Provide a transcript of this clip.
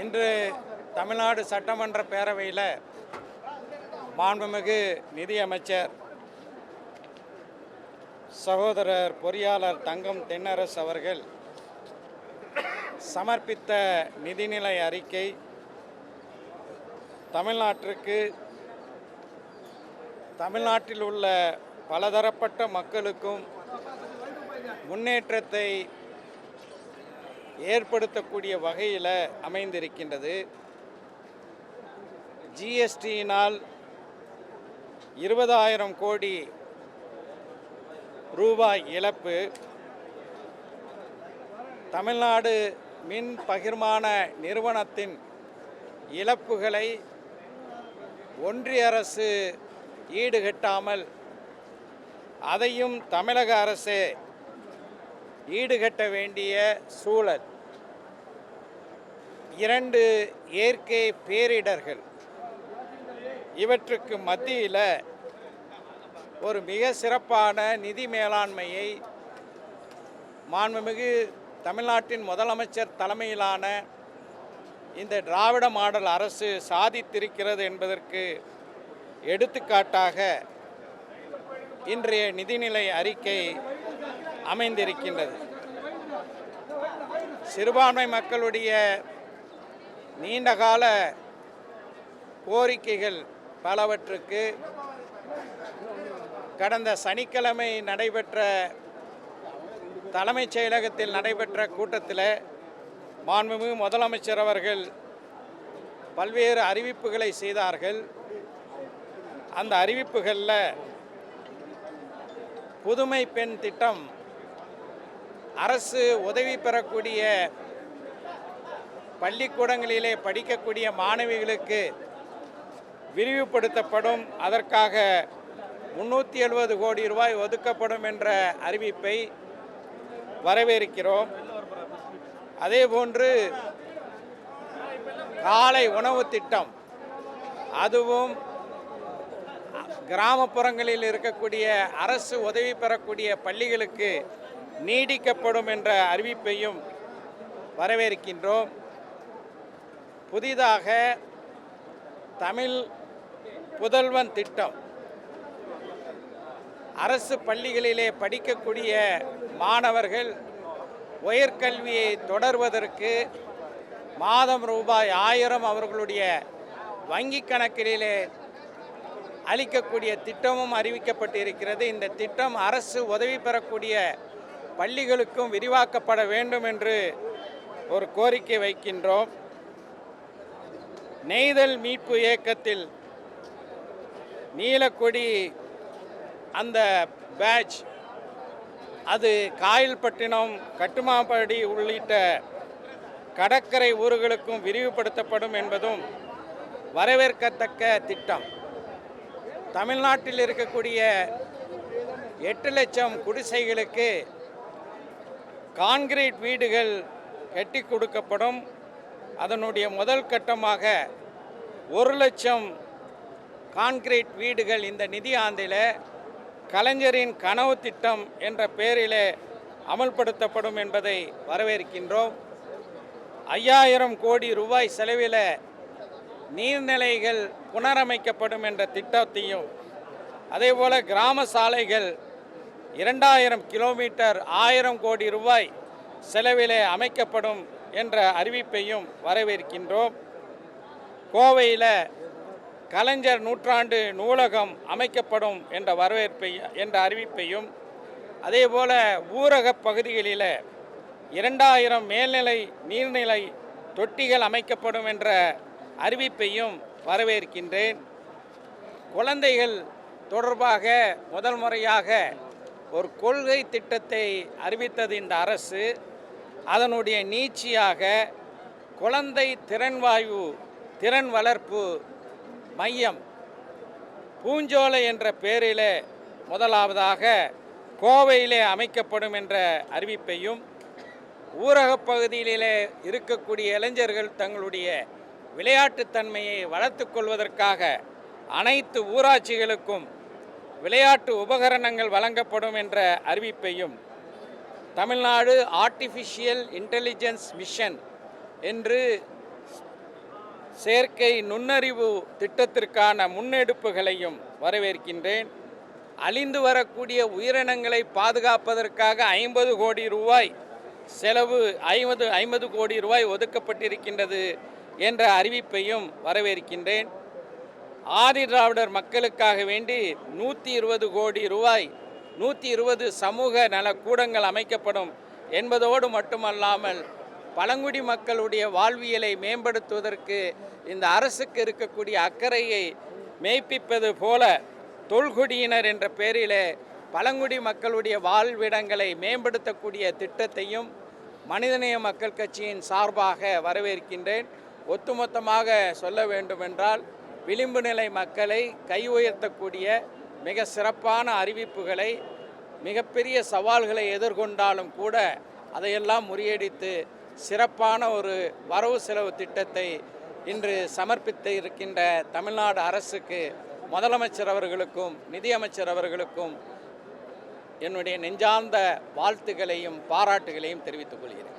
இன்று தமிழ்நாடு சட்டமன்ற பேரவையில் மாண்புமிகு நிதியமைச்சர் சகோதரர் பொறியாளர் தங்கம் தென்னரசு அவர்கள் சமர்ப்பித்த நிதிநிலை அறிக்கை தமிழ்நாட்டில் உள்ள பலதரப்பட்ட மக்களுக்கும் முன்னேற்றத்தை ஏற்படுத்தக்கூடிய வகையில் அமைந்திருக்கின்றது. ஜிஎஸ்டியினால் 20,000 கோடி ரூபாய் இழப்பு, தமிழ்நாடு மின் பகிர்மான நிறுவனத்தின் இழப்புகளை ஒன்றிய அரசு ஈடுகட்டாமல் அதையும் தமிழக அரசே ஈடுகட்ட வேண்டிய சூழல், 2 இயற்கை பேரிடர்கள், இவற்றுக்கு மத்தியில் ஒரு மிக சிறப்பான நிதி மேலாண்மையை மாண்புமிகு தமிழ்நாட்டின் முதலமைச்சர் தலைமையிலான இந்த திராவிட மாடல் அரசு சாதித்திருக்கிறது என்பதற்கு எடுத்துக்காட்டாக இன்றைய நிதிநிலை அறிக்கை அமைந்திருக்கின்றது. சிறுபான்மை மக்களுடைய நீண்டகால கோரிக்கைகள் பலவற்றுக்கு கடந்த சனிக்கிழமை நடைபெற்ற தலைமைச் செயலகத்தில் நடைபெற்ற கூட்டத்தில் மாண்புமிகு முதலமைச்சர் அவர்கள் பல்வேறு அறிவிப்புகளை செய்தார்கள். அந்த அறிவிப்புகளில் புதுமை பெண் திட்டம் அரசு உதவி பெறக்கூடிய பள்ளிக்கூடங்களிலே படிக்கக்கூடிய மாணவிகளுக்கு விரிவுபடுத்தப்படும், அதற்காக 370 கோடி ரூபாய் ஒதுக்கப்படும் என்ற அறிவிப்பை வரவேற்கிறோம். அதேபோன்று காலை உணவு திட்டம், அதுவும் கிராமப்புறங்களில் இருக்கக்கூடிய அரசு உதவி பெறக்கூடிய பள்ளிகளுக்கு நீடிக்கப்படும் என்ற அறிவிப்பையும் வரவேற்கின்றோம். புதிதாக தமிழ் புதல்வன் திட்டம், அரசு பள்ளிகளிலே படிக்கக்கூடிய மாணவர்கள் உயர்கல்வியை தொடர்வதற்கு மாதம் ரூபாய் 1000 அவர்களுடைய வங்கி கணக்கிலே அளிக்கக்கூடிய திட்டமும் அறிவிக்கப்பட்டிருக்கிறது. இந்த திட்டம் அரசு உதவி பெறக்கூடிய பள்ளிகளுக்கும் விரிவாக்கப்பட வேண்டும் என்று ஒரு கோரிக்கை வைக்கின்றோம். நெய்தல் மீட்பு இயக்கத்தில் நீலக்கொடி அந்த பேட்ச், அது காயல்பட்டினம், கட்டுமாப்படி உள்ளிட்ட கடற்கரை ஊர்களுக்கும் விரிவுபடுத்தப்படும் என்பதும் வரவேற்கத்தக்க திட்டம். தமிழ்நாட்டில் இருக்கக்கூடிய 8 லட்சம் குடிசைகளுக்கு கான்கிரீட் வீடுகள் கட்டி கொடுக்கப்படும். அதனுடைய முதல் கட்டமாக 1 லட்சம் கான்கிரீட் வீடுகள் இந்த நிதி ஆண்டில் கலைஞரின் கனவு திட்டம் என்ற பெயரிலே அமல்படுத்தப்படும் என்பதை வரவேற்கின்றோம். 5000 கோடி ரூபாய் செலவில் நீர்நிலைகள் புனரமைக்கப்படும் என்ற திட்டத்தையும், அதேபோல் கிராம சாலைகள் 2000 கிலோமீட்டர் 1000 கோடி ரூபாய் செலவிலே அமைக்கப்படும் என்ற அறிவிப்பையும் வரவேற்கின்றோம். கோவையில் கலைஞர் நூற்றாண்டு நூலகம் அமைக்கப்படும் என்ற அறிவிப்பையும், அதேபோல் ஊரக பகுதிகளில் 2000 மேல்நிலை நீர்நிலை தொட்டிகள் அமைக்கப்படும் என்ற அறிவிப்பையும் வரவேற்கின்றேன். குழந்தைகள் தொடர்பாக முதல் முறையாக ஒரு கொள்கை திட்டத்தை அறிவித்தது இந்த அரசு. அதனுடைய நீட்சியாக குழந்தை திறன் வளர்ப்பு மையம் பூஞ்சோலை என்ற பெயரிலே முதலாவதாக கோவையிலே அமைக்கப்படும் என்ற அறிவிப்பையும், ஊரகப் பகுதியிலே இருக்கக்கூடிய இளைஞர்கள் தங்களுடைய விளையாட்டுத்தன்மையை வளர்த்து கொள்வதற்காக அனைத்து ஊராட்சிகளுக்கும் விளையாட்டு உபகரணங்கள் வழங்கப்படும் என்ற அறிவிப்பையும், தமிழ்நாடு ஆர்டிஃபிஷியல் இன்டெலிஜென்ஸ் மிஷன் என்று செயற்கை நுண்ணறிவு திட்டத்திற்கான முன்னெடுப்புகளையும் வரவேற்கின்றேன். அழிந்து வரக்கூடிய உயிரினங்களை பாதுகாப்பதற்காக 50 கோடி ரூபாய் செலவு 50 கோடி ரூபாய் ஒதுக்கப்பட்டிருக்கின்றது என்ற அறிவிப்பையும் வரவேற்கின்றேன். ஆதி திராவிடர் மக்களுக்காக வேண்டி 120 கோடி ரூபாய் 120 சமூக நலக்கூடங்கள் அமைக்கப்படும் என்பதோடு மட்டுமல்லாமல் பழங்குடி மக்களுடைய வாழ்வியலை மேம்படுத்துவதற்கு இந்த அரசுக்கு இருக்கக்கூடிய அக்கறையை மெய்ப்பிப்பது போல தொல்குடியினர் என்ற பெயரிலே பழங்குடி மக்களுடைய வாழ்விடங்களை மேம்படுத்தக்கூடிய திட்டத்தையும் மனிதநேய மக்கள் கட்சியின் சார்பாக வரவேற்கின்றேன். ஒட்டுமொத்தமாக சொல்ல வேண்டுமென்றால் விளிம்பு நிலை மக்களை கை உயர்த்தக்கூடிய மிக சிறப்பான அறிவிப்புகளை, மிகப்பெரிய சவால்களை எதிர்கொண்டாலும் கூட அதையெல்லாம் முறியடித்து சிறப்பான ஒரு வரவு செலவு திட்டத்தை இன்று சமர்ப்பித்து இருக்கின்ற தமிழ்நாடு அரசுக்கு முதலமைச்சர் அவர்களுக்கும் நிதியமைச்சர் அவர்களுக்கும் என்னுடைய நெஞ்சார்ந்த வாழ்த்துக்களையும் பாராட்டுகளையும் தெரிவித்துக் கொள்கிறேன்.